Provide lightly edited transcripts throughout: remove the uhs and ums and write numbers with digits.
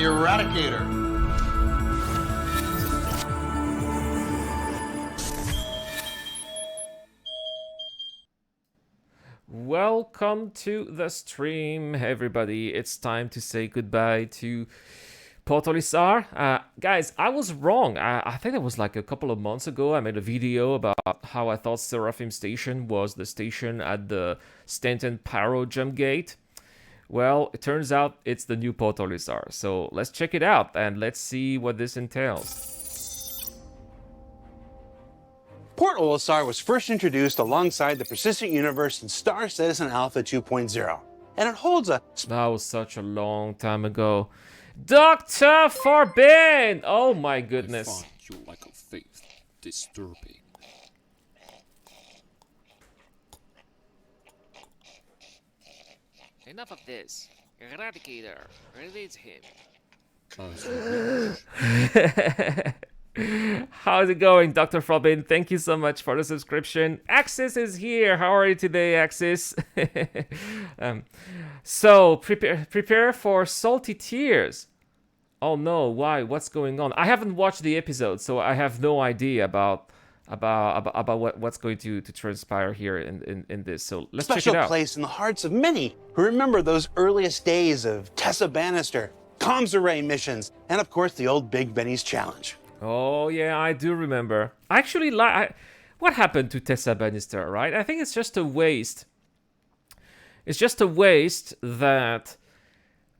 Eradicator. Welcome to the stream, everybody. It's time to say goodbye to Olisar. Guys, I was wrong. I think it was like a couple of months ago. I made a video about how I thought Seraphim Station was the station at the Stanton Pyro jump gate. Well, it turns out it's the new Olisar. So let's check it out and let's see what this entails. Port Olisar was first introduced alongside the Persistent Universe in Star Citizen Alpha 2.0, and it holds a... That was such a long time ago. Dr. Forbin! Oh my goodness. I find your lack of faith disturbing. Enough of this. Eradicator, release him. How's it going, Dr. Forbin? Thank you so much for the subscription. Axis is here. How are you today, Axis? So, prepare for salty tears. Oh no, why? What's going on? I haven't watched the episode, so I have no idea about what's going to transpire here in this. So let's check it special out. place in the hearts of many who remember those earliest days of Tessa Bannister, comms array missions, and of course the old Big Benny's challenge. Oh yeah, I do remember. Actually, what happened to Tessa Bannister, right? I think it's just a waste. It's just a waste that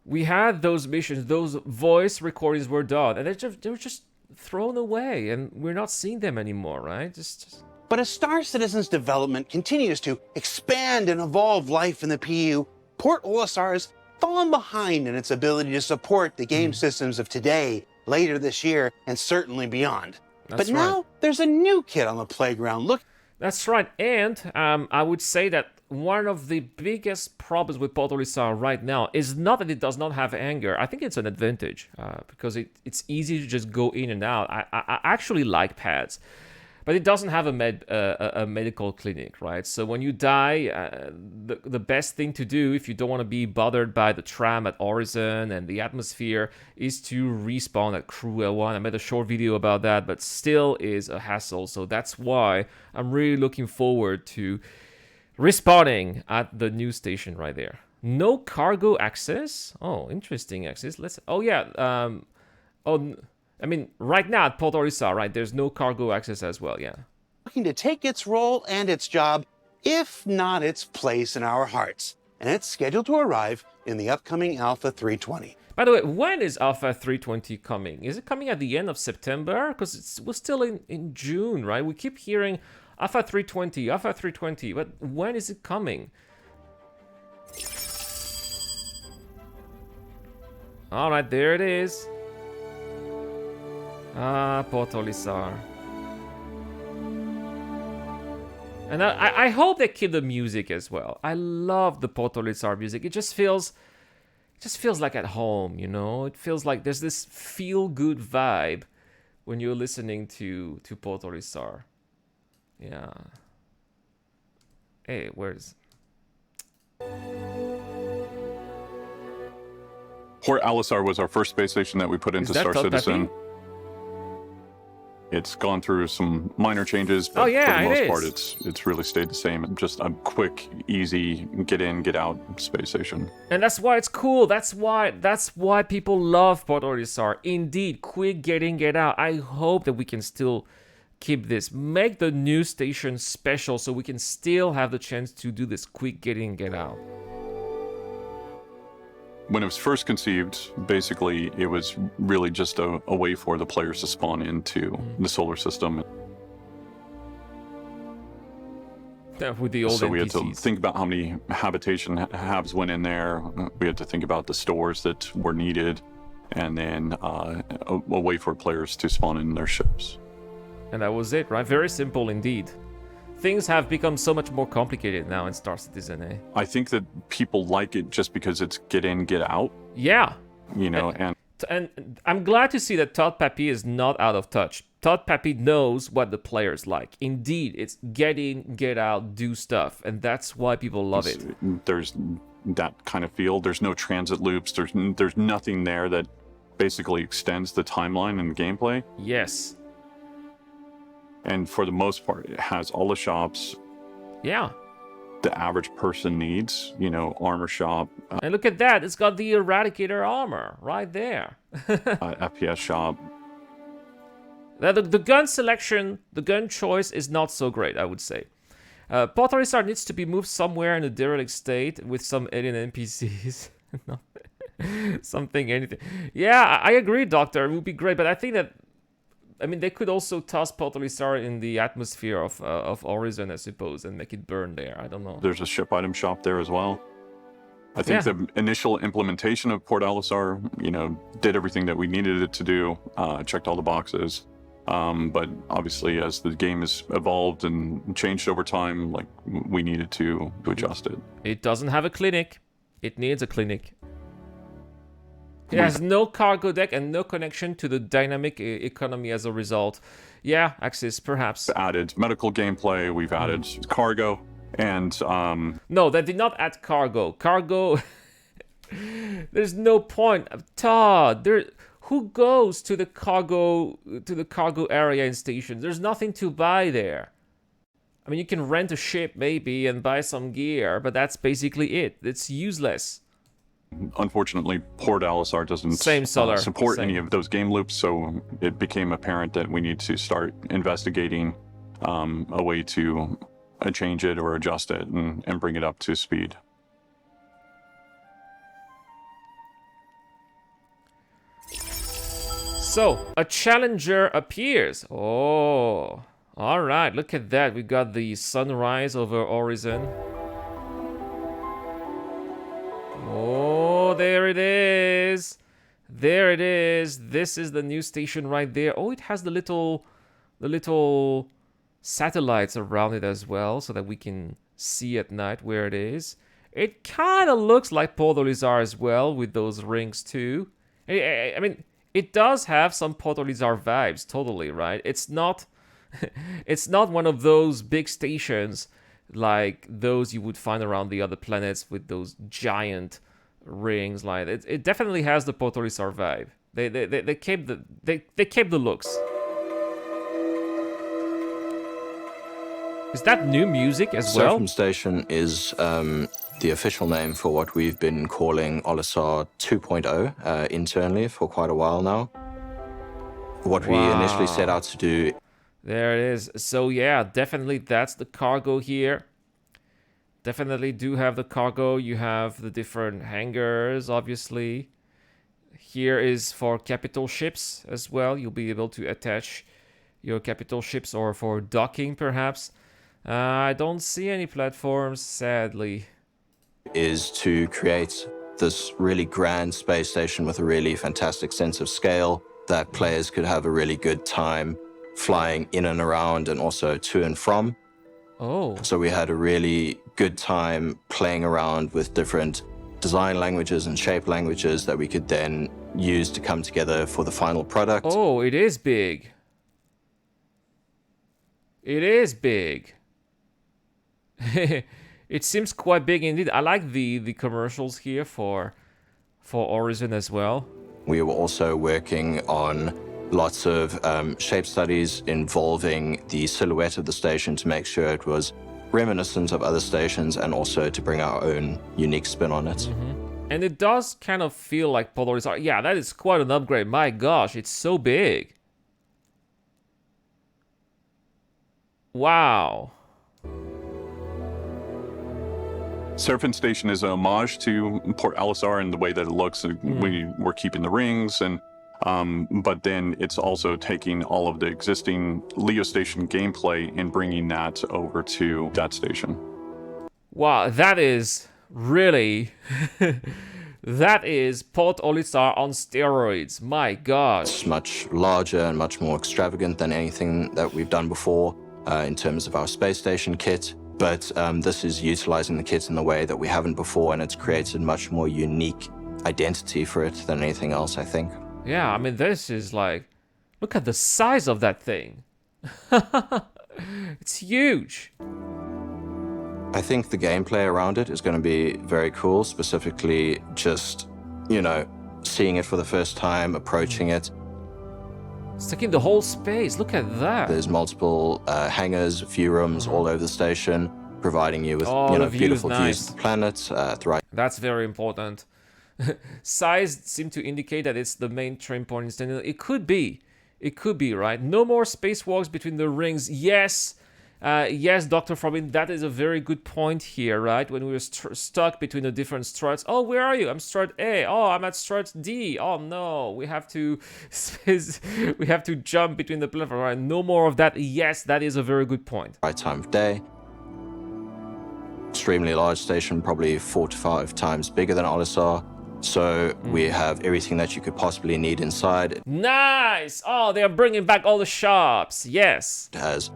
we had those missions, those voice recordings were done, and they were just thrown away, and we're not seeing them anymore, right? Just... But as Star Citizen's development continues to expand and evolve life in the PU, Port Olisar has fallen behind in its ability to support the game systems of today, later this year, and certainly beyond. That's but now there's a new kid on the playground. Look. That's right, and I would say that one of the biggest problems with Port Olisar right now is not that it does not have anger. I think it's an advantage because it's easy to just go in and out. I actually like pads, but it doesn't have a medical clinic, right? So when you die, the best thing to do if you don't want to be bothered by the tram at Horizon and the atmosphere is to respawn at Crew L1. I made a short video about that, but still is a hassle. So that's why I'm really looking forward to respawning at the new station right there. No cargo access? Oh, interesting access. Oh yeah. I mean, right now at Port Olisar, right, there's no cargo access as well, yeah. Looking to take its role and its job, if not its place in our hearts. And it's scheduled to arrive in the upcoming Alpha 320. By the way, when is Alpha 320 coming? Is it coming at the end of September? Because we're still in June, right? We keep hearing Alpha 320, but when is it coming? All right, there it is. Port Olisar. And I hope they keep the music as well. I love the Port Olisar music. It just feels like at home, you know? It feels like there's this feel-good vibe when you're listening to Port Olisar. Yeah. Hey, where's... Port Olisar was our first space station that we put into Star Citizen. It's gone through some minor changes, but for the most part, it's really stayed the same. Just a quick, easy, get in, get out space station. And that's why it's cool. That's why people love Port Olisar. Indeed, quick get in, get out. I hope that we can still keep this. Make the new station special so we can still have the chance to do this quick get in, get out. When it was first conceived, basically, it was really just a way for the players to spawn into the solar system. With the old so NPCs. We had to think about how many habitation halves went in there. We had to think about the stores that were needed, and then a way for players to spawn in their ships. And that was it, right? Very simple indeed. Things have become so much more complicated now in Star Citizen, eh? I think that people like it just because it's get in, get out. Yeah. You know, and I'm glad to see that Todd Pappy is not out of touch. Todd Pappy knows what the players like. Indeed, it's get in, get out, do stuff, and that's why people love it. There's that kind of feel. There's no transit loops. There's nothing there that basically extends the timeline and gameplay. Yes. And for the most part, it has all the shops Yeah. the average person needs, you know, armor shop, And look at that. It's got the Eradicator armor right there. FPS shop. The gun selection, the gun choice is not so great, I would say. Port Olisar needs to be moved somewhere in a derelict state with some alien NPCs. No. Something, anything. Yeah, I agree, Doctor. It would be great, but I think that, I mean, they could also toss Port Olisar in the atmosphere of Horizon, I suppose, and make it burn there. I don't know. There's a ship item shop there as well. I think Yeah. the initial implementation of Port Olisar, you know, did everything that we needed it to do, checked all the boxes. But obviously, as the game has evolved and changed over time, like, we needed to adjust it. It doesn't have a clinic. It needs a clinic. It has no cargo deck and no connection to the dynamic economy as a result. Yeah, Axis, perhaps. Added medical gameplay, we've added cargo, and No, they did not add cargo. Cargo... There's no point. Todd, who goes to the cargo area in stations? There's nothing to buy there. I mean, you can rent a ship maybe and buy some gear, but that's basically it. It's useless. unfortunately, Port Olisar doesn't support any of those game loops, so it became apparent that we need to start investigating a way to change it or adjust it and bring it up to speed. So, a challenger appears. Oh, all right. Look at that. We got the sunrise over Horizon. Oh, there it is. There it is. This is the new station right there. Oh, it has the little satellites around it as well, so that we can see at night where it is. It kind of looks like Port Olisar as well, with those rings too. I mean, it does have some Port Olisar vibes, totally, right? It's not, it's not one of those big stations like those you would find around the other planets with those giant rings. Like it definitely has the Port Olisar vibe. They kept the looks. Is that new music as well? Seraphim Station is the official name for what we've been calling Olisar 2.0 internally for quite a while now. What we initially set out to do. There it is. So yeah, definitely that's the cargo here. Definitely do have the cargo. You have the different hangars, obviously. Here is for capital ships as well. You'll be able to attach your capital ships, or for docking perhaps. I don't see any platforms, sadly. Is to create this really grand space station with a really fantastic sense of scale that players could have a really good time flying in and around and also to and from. Oh. So we had a really good time playing around with different design languages and shape languages that we could then use to come together for the final product. Oh, it is big. It is big. It seems quite big indeed. I like the commercials here for Horizon as well. We were also working on lots of shape studies involving the silhouette of the station to make sure it was reminiscent of other stations, and also to bring our own unique spin on it. Mm-hmm. And it does kind of feel like Port Olisar. Yeah, that is quite an upgrade. My gosh, it's so big. Wow. Seraphim Station is a homage to Port Olisar in the way that it looks. We're keeping the rings, and but then it's also taking all of the existing Leo Station gameplay and bringing that over to that station. Wow, that is really... that is Port Olisar on steroids. My gosh. It's much larger and much more extravagant than anything that we've done before in terms of our space station kit. But this is utilizing the kit in the way that we haven't before, and it's created much more unique identity for it than anything else, I think. Yeah, I mean, this is like... Look at the size of that thing. It's huge. I think the gameplay around it is going to be very cool, specifically just, you know, seeing it for the first time, approaching it. It's taking the whole space. Look at that. There's multiple hangars, view rooms all over the station, providing you with the view is beautiful views nice. of the planet throughout. That's very important. Size seem to indicate that it's the main train point instead. It could be. It could be, right? No more spacewalks between the rings. Yes. Yes, Dr. Frobin, that is a very good point here, right? When we were stuck between the different struts. Oh, where are you? I'm strut A. Oh, I'm at strut D. Oh, no. We have to jump between the platforms. Right? No more of that. Yes, that is a very good point. Right time of day. Extremely large station, probably 4 to 5 times bigger than Olisar. So we have everything that you could possibly need inside. Nice! Oh, they're bringing back all the shops. Yes. It has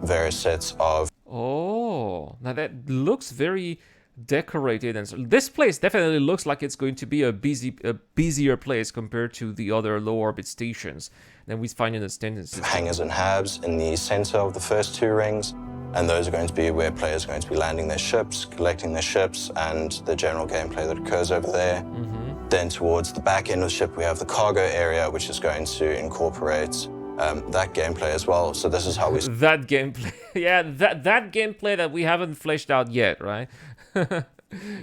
various sets of... Oh, now that looks very decorated, and so this place definitely looks like it's going to be a busier place compared to the other low orbit stations than we find in the standard system. hangars and habs in the center of the first 2 rings, and those are going to be where players are going to be landing their ships, collecting their ships, and the general gameplay that occurs over there. Then towards the back end of the ship, we have the cargo area, which is going to incorporate that gameplay as well. So this is how we... That gameplay, yeah, that gameplay that we haven't fleshed out yet, right?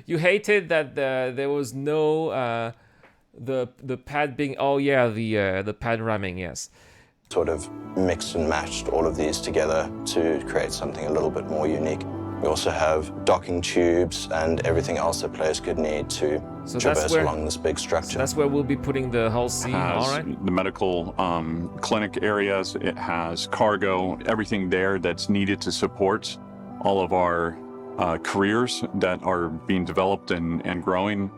You hated that there was no the pad being... Oh yeah, the pad ramming, yes. Sort of mixed and matched all of these together to create something a little bit more unique. We also have docking tubes and everything else that players could need to traverse along this big structure. So that's where we'll be putting the whole scene, all right? The medical clinic areas, it has cargo, everything there that's needed to support all of our careers that are being developed and growing.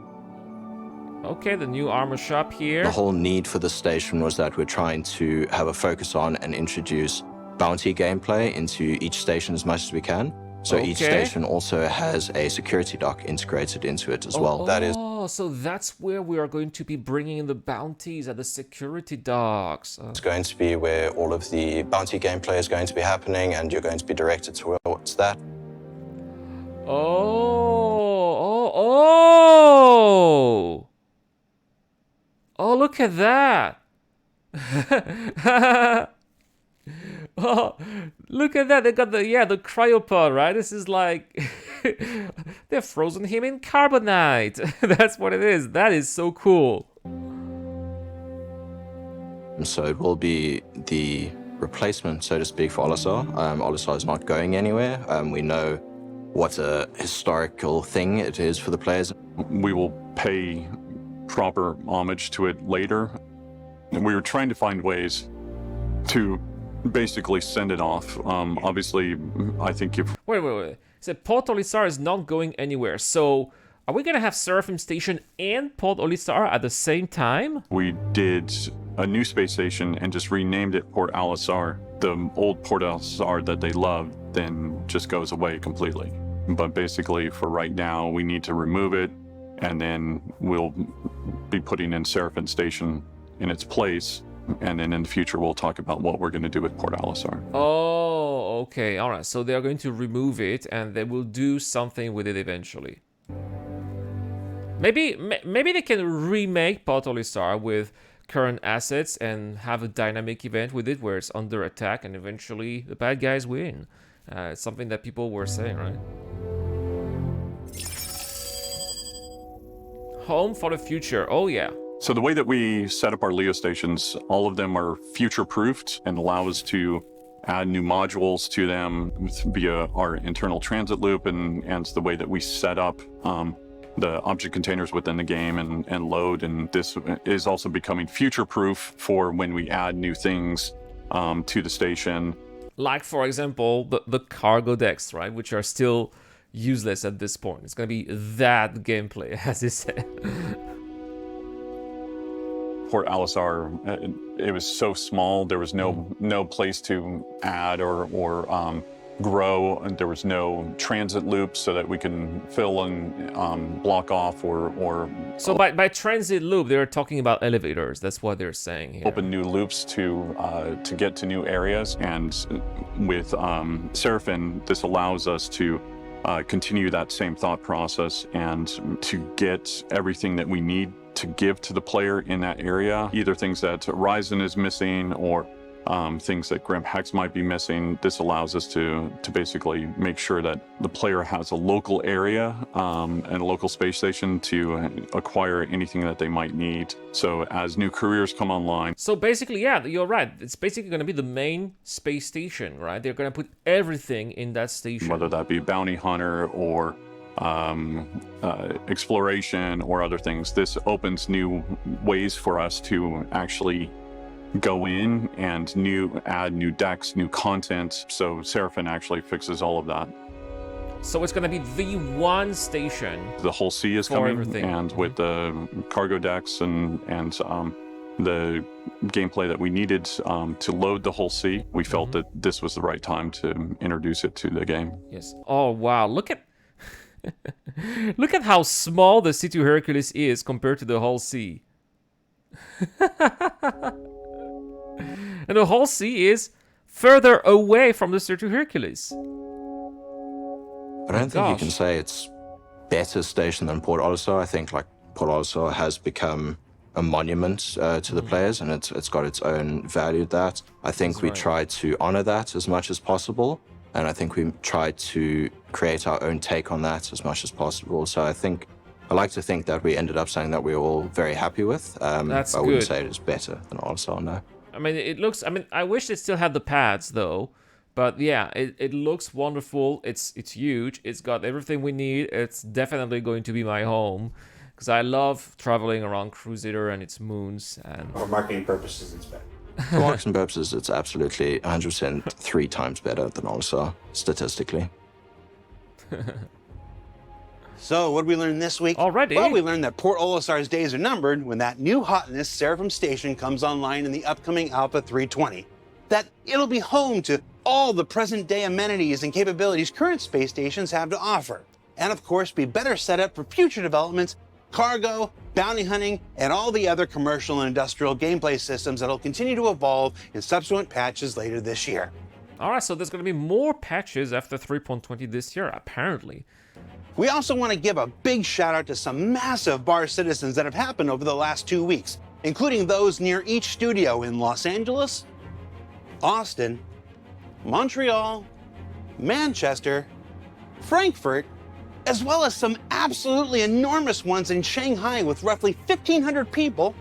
Okay, the new armor shop here. The whole need for the station was that we're trying to have a focus on and introduce bounty gameplay into each station as much as we can. So each station also has a security dock integrated into it as well. That is... Oh, so that's where we are going to be bringing in the bounties at the security docks. It's going to be where all of the bounty gameplay is going to be happening, and you're going to be directed towards that. Oh, look at that. Oh, look at that. They got the cryopod, right? This is like they've frozen him in carbonite. That's what it is. That is so cool. So it will be the replacement, so to speak, for Olisar. Olisar is not going anywhere. We know what a historical thing it is for the players. We will pay proper homage to it later. And we were trying to find ways to basically send it off. Obviously, I think if... Wait. So Port Olisar is not going anywhere. So are we going to have Seraphim Station and Port Olisar at the same time? We did a new space station and just renamed it Port Olisar. The old Port Olisar that they loved then just goes away completely. But basically, for right now, we need to remove it, and then we'll be putting in Seraphim Station in its place. And then in the future, we'll talk about what we're going to do with Port Olisar. Oh, okay. All right. So they're going to remove it, and they will do something with it eventually. Maybe they can remake Port Olisar with current assets and have a dynamic event with it where it's under attack, and eventually the bad guys win. It's something that people were saying, right? Home for the future. Oh, yeah. So the way that we set up our LEO stations, all of them are future-proofed and allow us to add new modules to them via our internal transit loop, and the way that we set up the object containers within the game and load. And this is also becoming future-proof for when we add new things to the station. Like, for example, the cargo decks, right? Which are still useless at this point. It's going to be that gameplay, as you said. Port Olisar, it was so small. There was no place to add or grow, and there was no transit loop so that we can fill and block off or. So by transit loop, they're talking about elevators. That's what they're saying here. Open new loops to get to new areas, and with Seraphim, this allows us to continue that same thought process and to get everything that we need to give to the player in that area, either things that Ryzen is missing or things that Grimp Hex might be missing. This allows us to basically make sure that the player has a local area and a local space station to acquire anything that they might need. So as new careers come online. So basically, yeah, you're right. It's basically going to be the main space station, right? They're going to put everything in that station. Whether that be bounty hunter or exploration or other things, this opens new ways for us to actually go in and add new decks, new content. So Seraphim actually fixes all of that. So it's going to be the one station. The whole sea is for coming, everything. and with the cargo decks and the gameplay that we needed to load the whole sea, we felt that this was the right time to introduce it to the game. Yes. Oh wow! Look at look at how small the C2 Hercules is compared to the whole sea. And the whole sea is further away from the C2 Hercules. I don't think you can say it's better station than Port Olisar. I think like Port Olisar has become a monument to the players, and it's got its own value. That I think we try to honor that as much as possible, and I think we try to create our own take on that as much as possible. So I like to think that we ended up saying that we were all very happy with. That's I wouldn't good. say it is better than Olisar, no. I mean, it looks. I mean, I wish it still had the pads though. But yeah, it looks wonderful. It's huge. It's got everything we need. It's definitely going to be my home because I love traveling around Crusader and its moons. And For marketing purposes, it's better. For marketing purposes, it's absolutely 100% 3 times better than Olisar, statistically. So, what did we learn this week? Already? Well, we learned that Port Olisar's days are numbered when that new hotness Seraphim Station comes online in the upcoming Alpha 320. That it'll be home to all the present-day amenities and capabilities current space stations have to offer. And of course, be better set up for future developments, cargo, bounty hunting, and all the other commercial and industrial gameplay systems that'll continue to evolve in subsequent patches later this year. all right, so there's going to be more patches after 3.20 this year, apparently. We also want to give a big shout out to some massive bar citizens that have happened over the last 2 weeks, including those near each studio in Los Angeles, Austin, Montreal, Manchester, Frankfurt, as well as some absolutely enormous ones in Shanghai with roughly 1,500 people,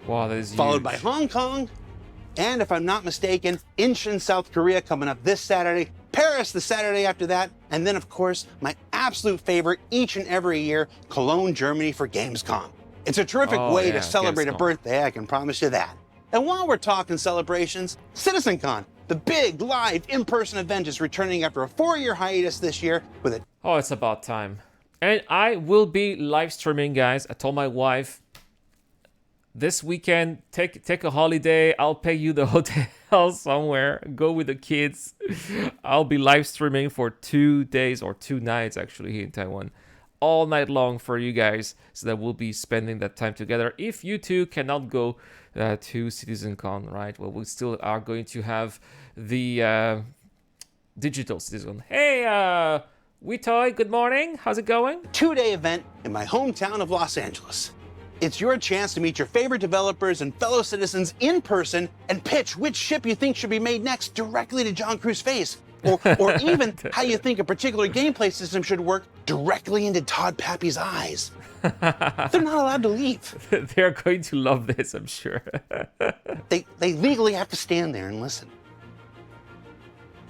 Wow, that is followed huge. by Hong Kong, and if I'm not mistaken, Incheon, South Korea coming up this Saturday, Paris the Saturday after that, and then of course, my absolute favorite each and every year, Cologne, Germany for Gamescom. It's a terrific Oh, way yeah, to celebrate a Gamescom. birthday, I can promise you that. And while we're talking celebrations, CitizenCon, the big live in-person event, is returning after a 4-year hiatus this year with a Oh, it's about time. And I will be live streaming, guys. I told my wife this weekend, take a holiday. I'll pay you the hotel somewhere. Go with the kids. I'll be live streaming for 2 days or 2 nights actually here in Taiwan. All night long for you guys, so that we'll be spending that time together. If you two cannot go to CitizenCon, right? Well, we still are going to have the digital CitizenCon. Hey, Witoy, good morning. How's it going? 2-day event in my hometown of Los Angeles. It's your chance to meet your favorite developers and fellow citizens in person and pitch which ship you think should be made next directly to John Cruz's face. Or even how you think a particular gameplay system should work directly into Todd Pappy's eyes. They're not allowed to leave. They're going to love this, I'm sure. They legally have to stand there and listen.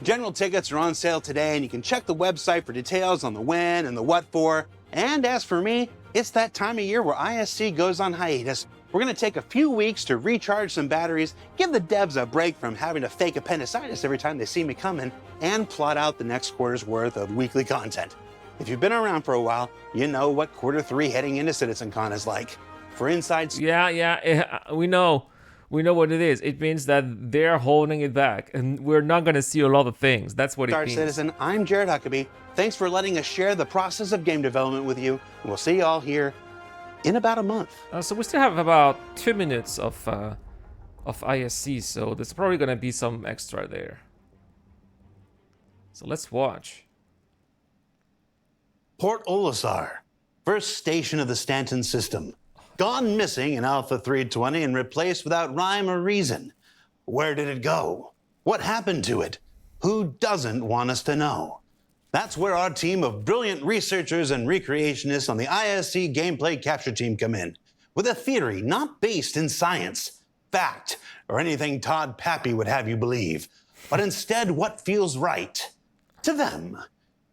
General tickets are on sale today, and you can check the website for details on the when and the what for. And as for me, it's that time of year where ISC goes on hiatus. We're going to take a few weeks to recharge some batteries, give the devs a break from having to fake appendicitis every time they see me coming, and plot out the next quarter's worth of weekly content. If you've been around for a while, you know what Q3 heading into CitizenCon is like. For inside Yeah, we know. We know what it is. It means that they're holding it back, and we're not going to see a lot of things. That's what it Star means. Citizen, I'm Jared Huckabee. Thanks for letting us share the process of game development with you. And we'll see you all here in about a month. So we still have about 2 minutes of ISC, so there's probably going to be some extra there. So let's watch. Port Olisar, first station of the Stanton system. Gone missing in Alpha 320 and replaced without rhyme or reason. Where did it go? What happened to it? Who doesn't want us to know? That's where our team of brilliant researchers and recreationists on the ISC gameplay capture team come in, with a theory not based in science, fact, or anything Todd Pappy would have you believe, but instead what feels right to them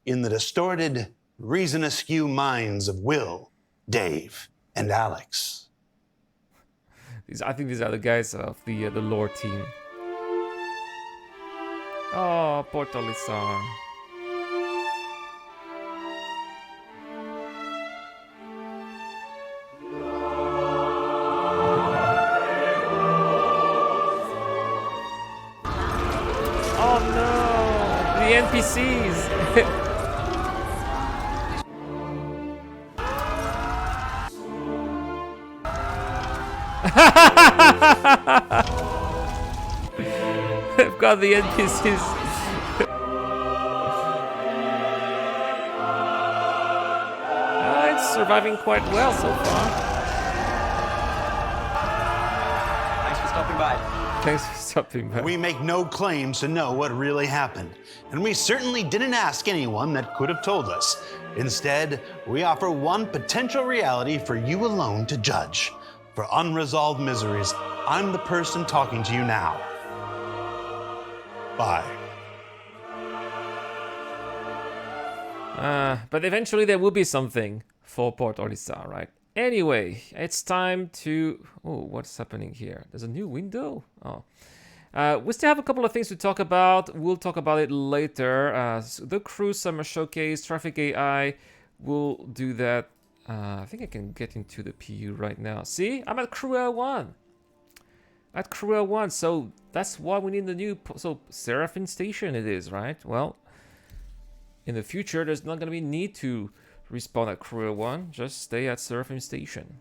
in the distorted, reason-askew minds of Will, Dave, and Alex. I think these are the guys of the lore team. Oh, Port Olisar. Oh no, the NPCs. I've got the NPCs. It's surviving quite well so far. Thanks for stopping by. Thanks for stopping by. We make no claims to know what really happened, and we certainly didn't ask anyone that could have told us. Instead, we offer one potential reality for you alone to judge. For unresolved miseries, I'm the person talking to you now. Bye. But eventually there will be something for Port Olisar, right? Anyway, it's time to... Oh, what's happening here? There's a new window? Oh. We still have a couple of things to talk about. We'll talk about it later. The crew summer showcase, traffic AI. We'll do that. I think I can get into the PU right now. See? I'm at Crew L1. At Crew L1. So that's why we need the new... So Seraphim Station it is, right? Well, in the future, there's not going to be need to respawn at Crew L1. Just stay at Seraphim Station.